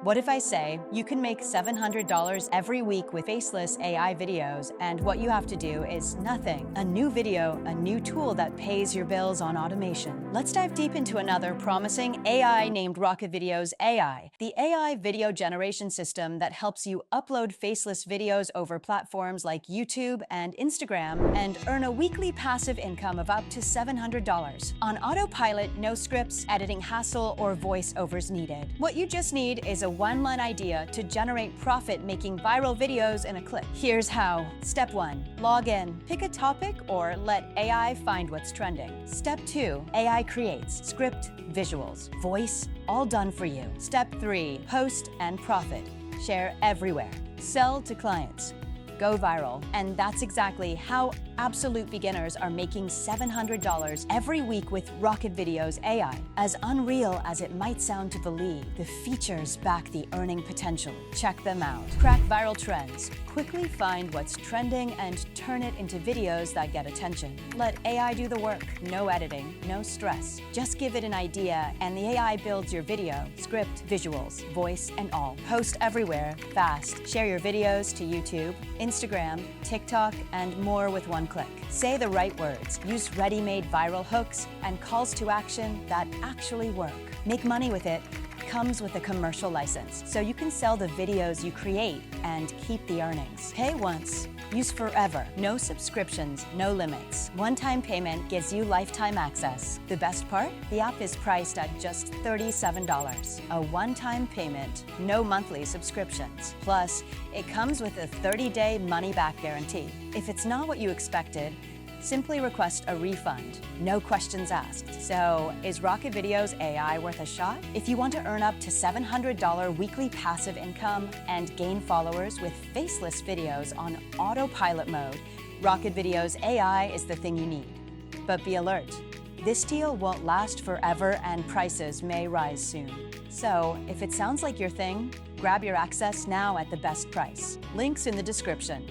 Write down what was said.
What if I say you can make $700 every week with Faceless AI videos, and what you have to do is nothing? A new video, a new tool that pays your bills on automation. Let's dive deep into another promising AI named RocketVideos AI, the AI video generation system that helps you upload faceless videos over platforms like YouTube and Instagram and earn a weekly passive income of up to $700. On autopilot, no scripts, editing hassle, or voiceovers needed. What you just need is a one-line idea to generate profit-making viral videos in a click. Here's how. Step 1. Log in. Pick a topic or let AI find what's trending. Step 2. AI creates script, visuals, voice, all done for you. Step 3. Post and profit. Share everywhere. Sell to clients. Go viral. And that's exactly how absolute beginners are making $700 every week with RocketVideos AI. As unreal as it might sound to believe, the features back the earning potential. Check them out. Crack viral trends. Quickly find what's trending and turn it into videos that get attention. Let AI do the work. No editing, no stress. Just give it an idea and the AI builds your video, script, visuals, voice, and all. Post everywhere, fast. Share your videos to YouTube, Instagram, TikTok, and more with one click. Say the right words, use ready-made viral hooks and calls to action that actually work. Make money with it. Comes with a commercial license, so you can sell the videos you create and keep the earnings. Pay once, use forever. No subscriptions, no limits. One-time payment gives you lifetime access. The best part? The app is priced at just $37. A one-time payment, no monthly subscriptions. Plus, it comes with a 30-day money-back guarantee. If it's not what you expected, simply request a refund. No questions asked. So, is RocketVideos AI worth a shot? If you want to earn up to $700 weekly passive income and gain followers with faceless videos on autopilot mode, RocketVideos AI is the thing you need. But be alert. This deal won't last forever and prices may rise soon. So, if it sounds like your thing, grab your access now at the best price. Links in the description.